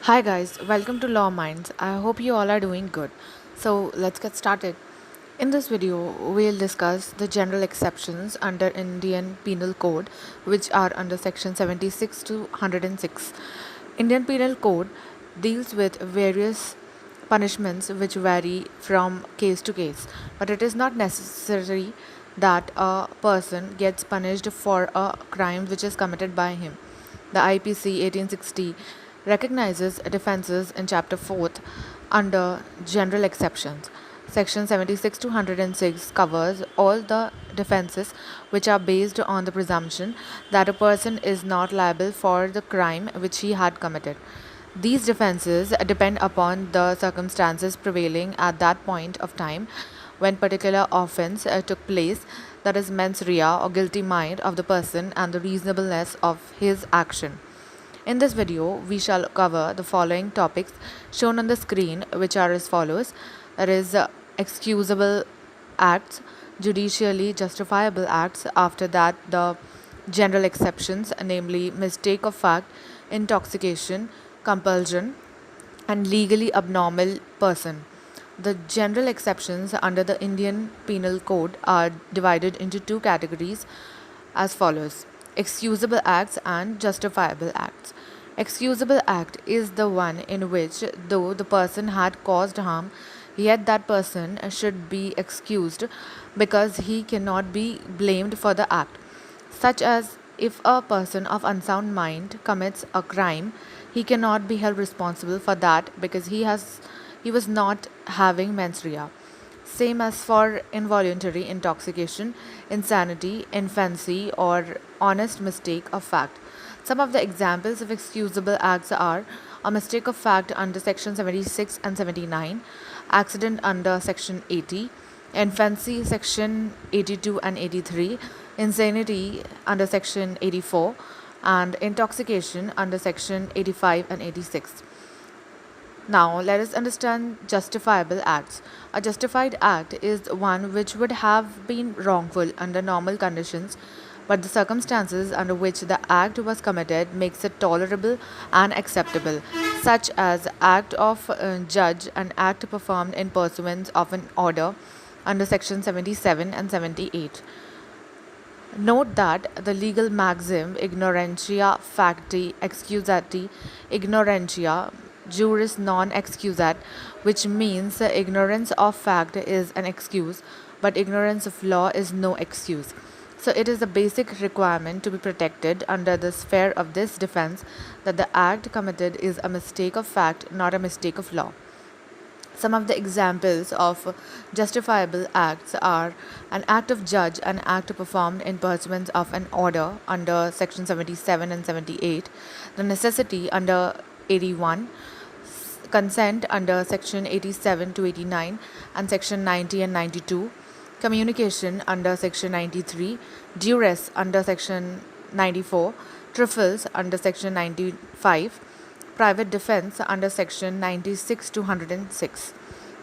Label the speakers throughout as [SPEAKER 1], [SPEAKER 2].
[SPEAKER 1] Hi guys, welcome to Law Minds. I hope you all are doing good. So let's get started. In this video, we'll discuss the general exceptions under Indian Penal Code, which are under section 76 to 106. Indian Penal Code deals with various punishments which vary from case to case, but it is not necessary that a person gets punished for a crime which is committed by him. The IPC 1860 recognizes defenses in Chapter 4th under general exceptions. Section 76 to 106 covers all the defenses which are based on the presumption that a person is not liable for the crime which he had committed. These defenses depend upon the circumstances prevailing at that point of time when particular offense took place, that is mens rea or guilty mind of the person and the reasonableness of his action. In this video, we shall cover the following topics shown on the screen, which are as follows. That is, excusable acts, judicially justifiable acts, after that, the general exceptions, namely mistake of fact, intoxication, compulsion, and legally abnormal person. The general exceptions under the Indian Penal Code are divided into two categories as follows: excusable acts and justifiable acts. Excusable act is the one in which, though the person had caused harm, yet that person should be excused because he cannot be blamed for the act, such as if a person of unsound mind commits a crime, he cannot be held responsible for that because he was not having mens rea. Same as for involuntary intoxication, insanity, infancy, or honest mistake of fact. Some of the examples of excusable acts are a mistake of fact under section 76 and 79, accident under section 80, infancy section 82 and 83, insanity under section 84, and intoxication under section 85 and 86. Now, let us understand justifiable acts. A justified act is one which would have been wrongful under normal conditions, but the circumstances under which the act was committed makes it tolerable and acceptable, such as act of judge and act performed in pursuance of an order under section 77 and 78. Note that the legal maxim ignorantia facti excusati ignorantia juris non excusat, which means the ignorance of fact is an excuse, but ignorance of law is no excuse. So it is a basic requirement to be protected under the sphere of this defense that the act committed is a mistake of fact, not a mistake of law. Some of the examples of justifiable acts are an act of judge, an act performed in pursuance of an order under section 77 and 78, the necessity under 81, consent under section 87 to 89 and section 90 and 92, communication under section 93, duress under section 94, trifles under section 95, private defense under section 96 to 106.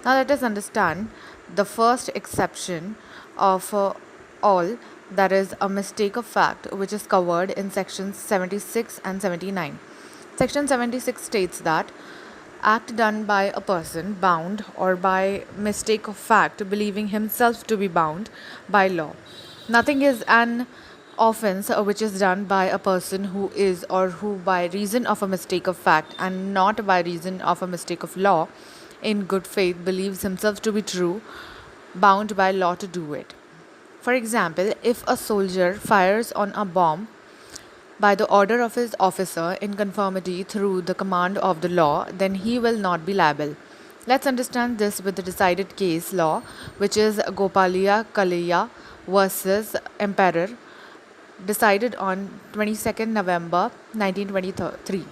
[SPEAKER 1] Now let us understand the first exception of all, that is a mistake of fact, which is covered in sections 76 and 79. Section 76 states that act done by a person bound or by mistake of fact believing himself to be bound by law. Nothing is an offense which is done by a person who is or who by reason of a mistake of fact and not by reason of a mistake of law in good faith believes himself to be true, bound by law to do it. For example, if a soldier fires on a bomb by the order of his officer in conformity through the command of the law, then he will not be liable. Let's understand this with the decided case law, which is Gopalia Kalaya versus Emperor, decided on 22nd November 1923.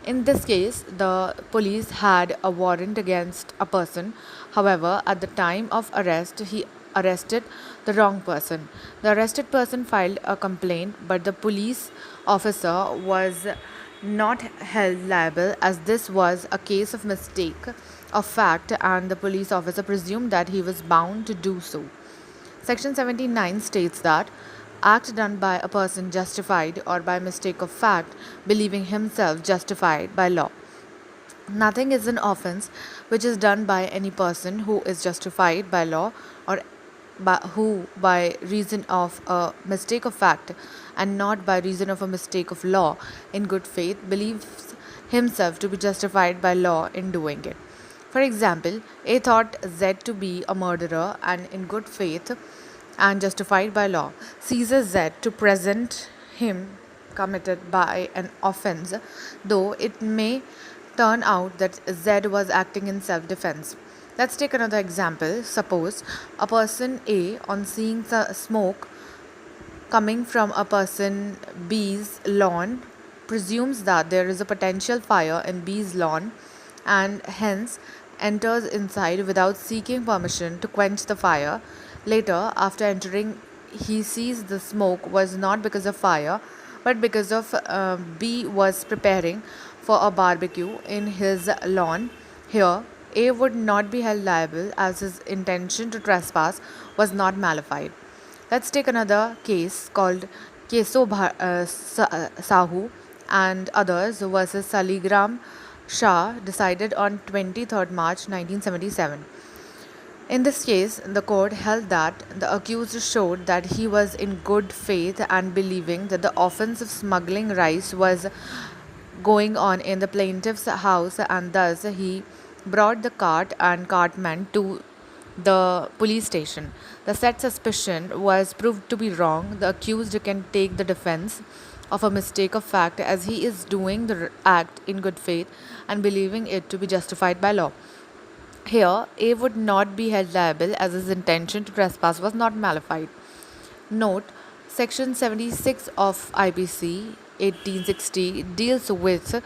[SPEAKER 1] In this case, the police had a warrant against a person. However, at the time of arrest, he arrested the wrong person. The arrested person filed a complaint, but the police officer was not held liable as this was a case of mistake of fact and the police officer presumed that he was bound to do so. Section 79 states that act done by a person justified or by mistake of fact believing himself justified by law. Nothing is an offense which is done by any person who is justified by law or who, by reason of a mistake of fact and not by reason of a mistake of law, in good faith, believes himself to be justified by law in doing it. For example, A thought Z to be a murderer and in good faith and justified by law seizes Z to present him committed by an offense, though it may turn out that Z was acting in self defense. Let's take another example. Suppose a person A, on seeing the smoke coming from a person B's lawn, presumes that there is a potential fire in B's lawn and hence enters inside without seeking permission to quench the fire. Later, after entering, he sees the smoke was not because of fire but because of B was preparing for a barbecue in his lawn. Here, A would not be held liable as his intention to trespass was not malified. Let's take another case called Sahu and others versus Saligram Shah, decided on 23rd March 1977. In this case, the court held that the accused showed that he was in good faith and believing that the offense of smuggling rice was going on in the plaintiff's house, and thus he brought the cart and cartman to the police station. The said suspicion was proved to be wrong. The accused can take the defense of a mistake of fact as he is doing the act in good faith and believing it to be justified by law. Here, A would not be held liable as his intention to trespass was not malified. Note, Section 76 of IPC 1860 deals with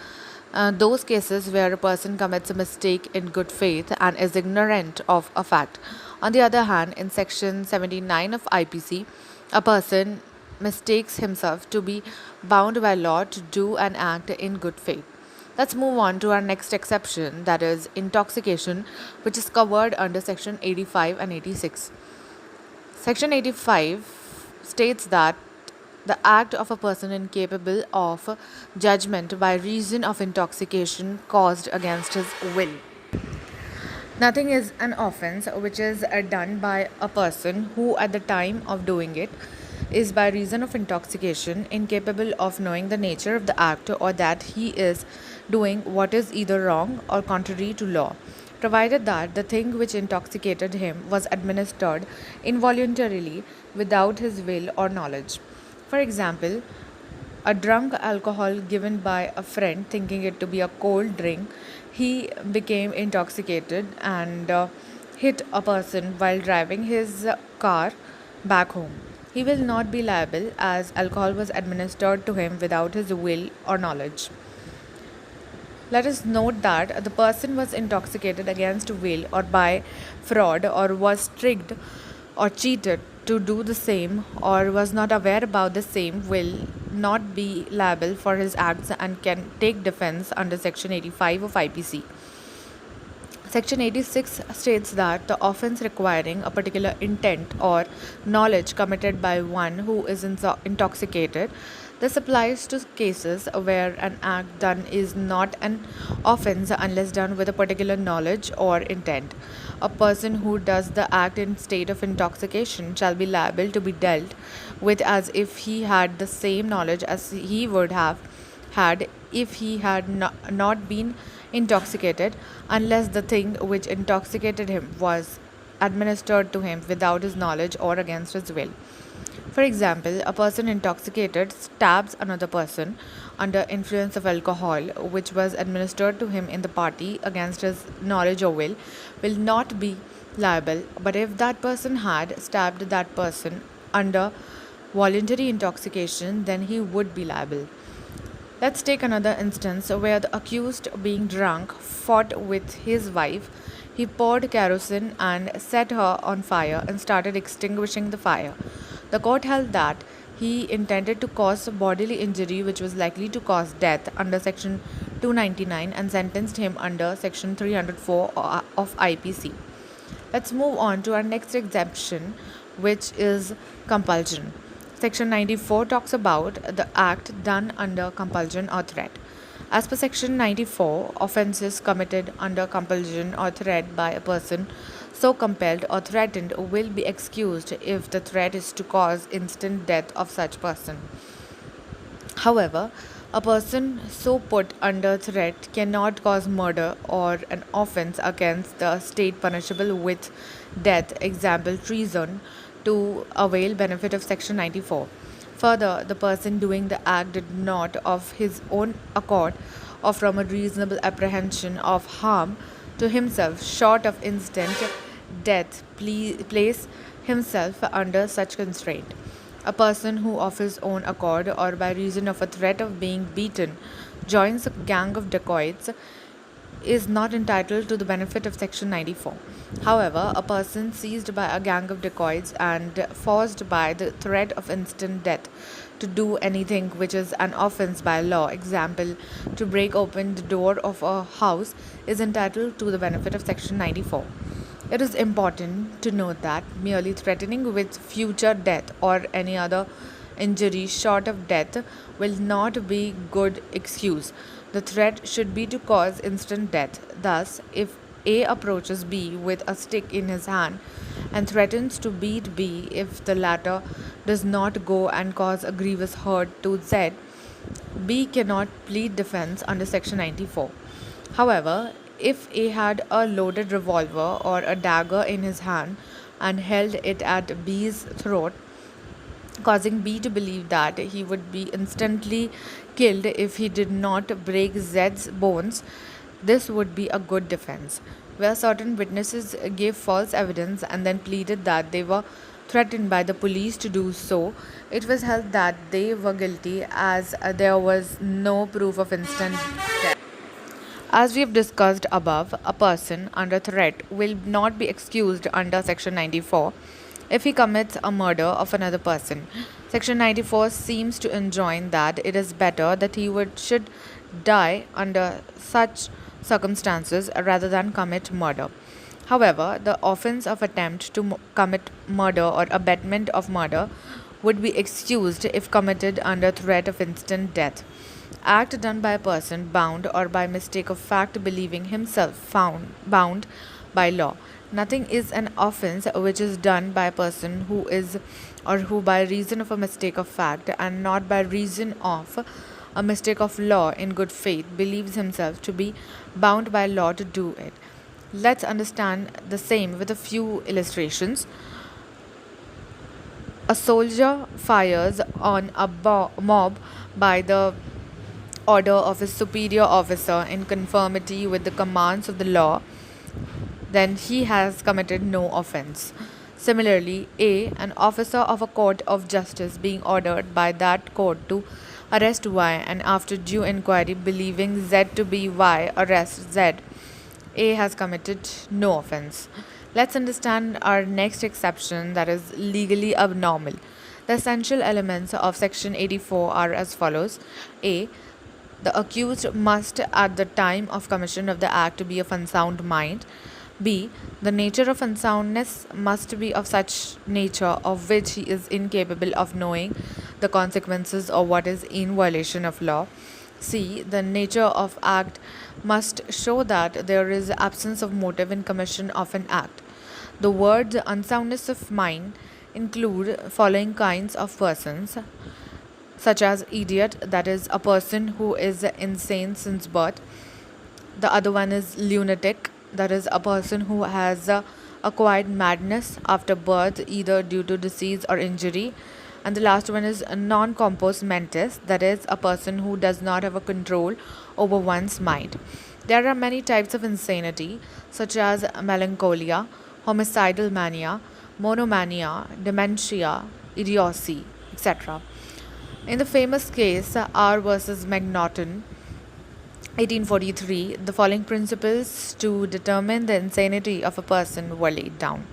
[SPEAKER 1] those cases where a person commits a mistake in good faith and is ignorant of a fact. On the other hand, in Section 79 of IPC, a person mistakes himself to be bound by law to do an act in good faith. Let's move on to our next exception, that is intoxication, which is covered under Section 85 and 86. Section 85 states that the act of a person incapable of judgment by reason of intoxication caused against his will. Nothing is an offense which is done by a person who, at the time of doing it, is by reason of intoxication incapable of knowing the nature of the act or that he is doing what is either wrong or contrary to law, provided that the thing which intoxicated him was administered involuntarily without his will or knowledge. For example, a drunk alcohol given by a friend thinking it to be a cold drink, he became intoxicated and hit a person while driving his car back home. He will not be liable as alcohol was administered to him without his will or knowledge. Let us note that the person was intoxicated against will or by fraud or was tricked or cheated to do the same or was not aware about the same will not be liable for his acts and can take defense under Section 85 of IPC. Section 86 states that the offense requiring a particular intent or knowledge committed by one who is intoxicated. This applies to cases where an act done is not an offense unless done with a particular knowledge or intent. A person who does the act in state of intoxication shall be liable to be dealt with as if he had the same knowledge as he would have had if he had not been intoxicated, unless the thing which intoxicated him was administered to him without his knowledge or against his will. For example, a person intoxicated stabs another person under influence of alcohol, which was administered to him in the party against his knowledge or will not be liable. But if that person had stabbed that person under voluntary intoxication, then he would be liable. Let's take another instance where the accused, being drunk, fought with his wife. He poured kerosene and set her on fire and started extinguishing the fire. The court held that he intended to cause bodily injury which was likely to cause death under Section 299 and sentenced him under Section 304 of IPC. Let's move on to our next exemption, which is compulsion. Section 94 talks about the act done under compulsion or threat. As per Section 94, offences committed under compulsion or threat by a person so compelled or threatened will be excused if the threat is to cause instant death of such person. However, a person so put under threat cannot cause murder or an offense against the state punishable with death, example treason, to avail benefit of Section 94. Further, the person doing the act did not, of his own accord or from a reasonable apprehension of harm to himself, short of instant death, place himself under such constraint. A person who, of his own accord or by reason of a threat of being beaten, joins a gang of dacoits is not entitled to the benefit of Section 94. However, a person seized by a gang of dacoits and forced by the threat of instant death to do anything which is an offense by law, example, to break open the door of a house, is entitled to the benefit of Section 94. It is important to note that merely threatening with future death or any other injury short of death will not be good excuse. The threat should be to cause instant death. Thus, if A approaches B with a stick in his hand and threatens to beat B if the latter does not go and cause a grievous hurt to Z, B cannot plead defense under Section 94. However, if A had a loaded revolver or a dagger in his hand and held it at B's throat, causing B to believe that he would be instantly killed if he did not break Z's bones, this would be a good defense. Where certain witnesses gave false evidence and then pleaded that they were threatened by the police to do so, it was held that they were guilty as there was no proof of instant death. As we have discussed above, a person under threat will not be excused under Section 94 if he commits a murder of another person. Section 94 seems to enjoin that it is better that should die under such circumstances rather than commit murder. However, the offense of attempt to commit murder or abetment of murder would be excused if committed under threat of instant death. Act done by a person bound or by mistake of fact believing himself bound by law. Nothing is an offense which is done by a person who is or who by reason of a mistake of fact and not by reason of a mistake of law in good faith believes himself to be bound by law to do it. Let's understand the same with a few illustrations. A soldier fires on a mob by the order of his superior officer in conformity with the commands of the law, then he has committed no offense. Similarly, A, an officer of a court of justice being ordered by that court to arrest Y and after due inquiry believing Z to be Y arrests Z, A has committed no offense. Let's understand our next exception, that is legally abnormal. The essential elements of Section 84 are as follows. A, the accused must at the time of commission of the act be of unsound mind. B, the nature of unsoundness must be of such nature of which he is incapable of knowing the consequences of what is in violation of law. C, the nature of act must show that there is absence of motive in commission of an act. The words unsoundness of mind include following kinds of persons, such as idiot, that is a person who is insane since birth. The other one is lunatic, that is a person who has acquired madness after birth either due to disease or injury. And the last one is a non-compos mentis, that is a person who does not have a control over one's mind. There are many types of insanity, such as melancholia, homicidal mania, monomania, dementia, idiocy, etc. In the famous case R versus McNaughton, 1843, the following principles to determine the insanity of a person were laid down.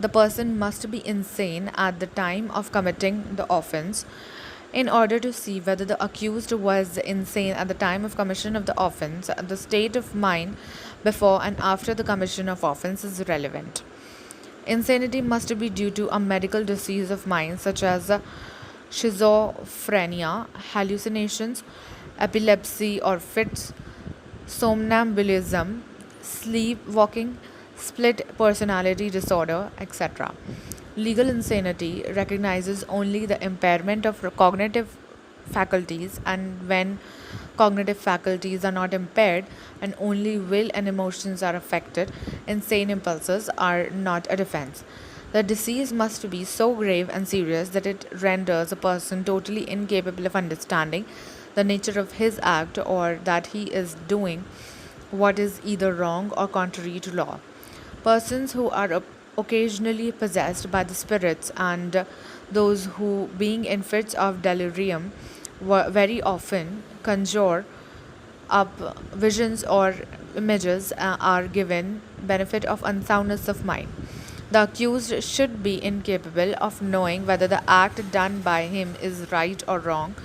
[SPEAKER 1] The person must be insane at the time of committing the offense. In order to see whether the accused was insane at the time of commission of the offense, the state of mind before and after the commission of offense is relevant. Insanity must be due to a medical disease of mind such as schizophrenia, hallucinations, epilepsy or fits, somnambulism, sleepwalking, split personality disorder, etc. Legal insanity recognizes only the impairment of cognitive faculties, and when cognitive faculties are not impaired and only will and emotions are affected, insane impulses are not a defense. The disease must be so grave and serious that it renders a person totally incapable of understanding the nature of his act, or that he is doing what is either wrong or contrary to law. Persons who are occasionally possessed by the spirits, and those who, being in fits of delirium, very often conjure up visions or images, are given benefit of unsoundness of mind. The accused should be incapable of knowing whether the act done by him is right or wrong.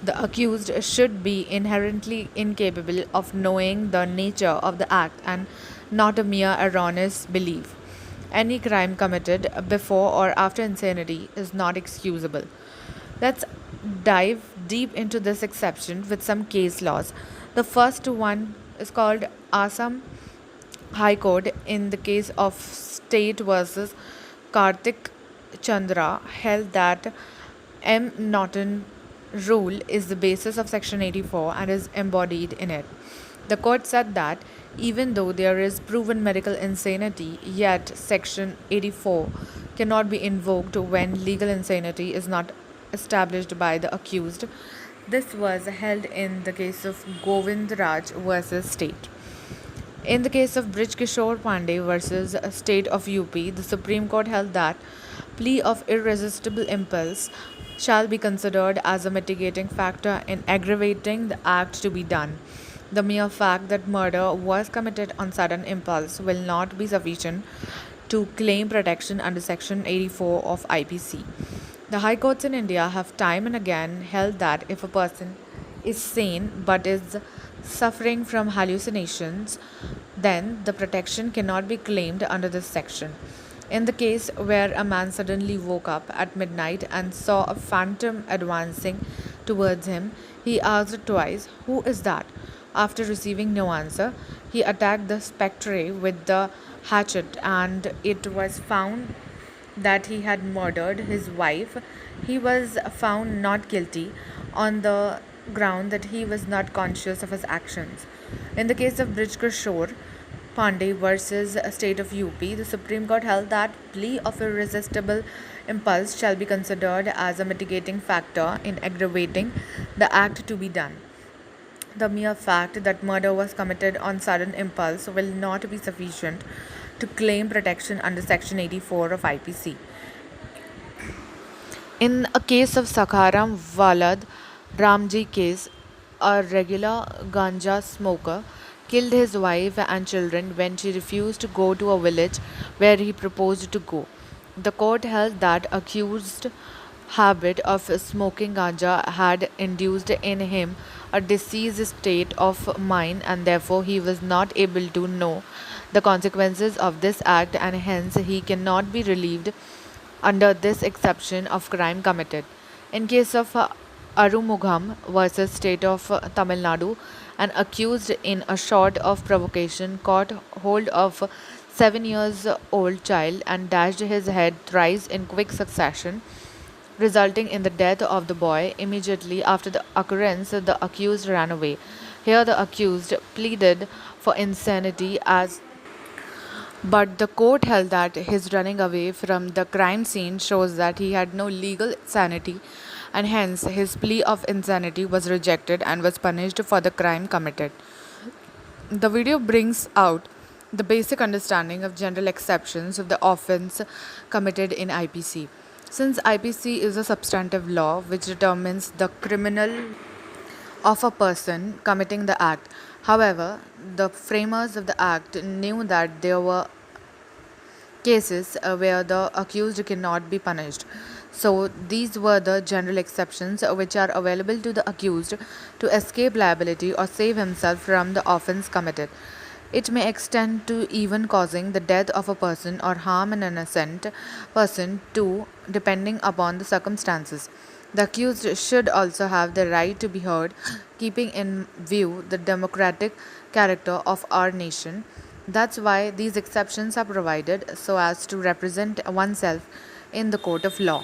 [SPEAKER 1] The accused should be inherently incapable of knowing the nature of the act and not a mere erroneous belief. Any crime committed before or after insanity is not excusable. Let's dive deep into this exception with some case laws. The first one is called Assam High Court in the case of State versus Karthik Chandra held that M. Norton rule is the basis of Section 84 and is embodied in it. The court said that even though there is proven medical insanity, yet Section 84 cannot be invoked when legal insanity is not established by the accused. This was held in the case of Govind Raj versus State. In the case of Brij Kishore Pandey versus State of UP, the Supreme Court held that plea of irresistible impulse shall be considered as a mitigating factor in aggravating the act to be done. The mere fact that murder was committed on sudden impulse will not be sufficient to claim protection under Section 84 of IPC. The High Courts in India have time and again held that if a person is sane but is suffering from hallucinations, then the protection cannot be claimed under this section. In the case where a man suddenly woke up at midnight and saw a phantom advancing towards him, he asked twice, "Who is that?" After receiving no answer, he attacked the spectre with the hatchet, and it was found that he had murdered his wife. He was found not guilty on the ground that he was not conscious of his actions. In the case of Brij Kishore Pandey versus State of UP, the Supreme Court held that plea of irresistible impulse shall be considered as a mitigating factor in aggravating the act to be done. The mere fact that murder was committed on sudden impulse will not be sufficient to claim protection under Section 84 of IPC. In a case of Sakharam Walad Ramji case, a regular ganja smoker killed his wife and children when she refused to go to a village where he proposed to go. The court held that accused habit of smoking ganja had induced in him a diseased state of mind, and therefore he was not able to know the consequences of this act, and hence he cannot be relieved under this exception of crime committed. In case of Arumugham versus State of Tamil Nadu, an accused in a short of provocation caught hold of 7 years old child and dashed his head thrice in quick succession, resulting in the death of the boy. Immediately after the occurrence, the accused ran away. Here the accused pleaded for insanity as but the court held that his running away from the crime scene shows that he had no legal sanity, and hence his plea of insanity was rejected and was punished for the crime committed. The video brings out the basic understanding of general exceptions of the offense committed in IPC. Since IPC is a substantive law which determines the criminal of a person committing the act. However, the framers of the act knew that there were cases where the accused cannot be punished. So, these were the general exceptions which are available to the accused to escape liability or save himself from the offense committed. It may extend to even causing the death of a person or harm an innocent person too, depending upon the circumstances. The accused should also have the right to be heard, keeping in view the democratic character of our nation. That's why these exceptions are provided so as to represent oneself in the court of law.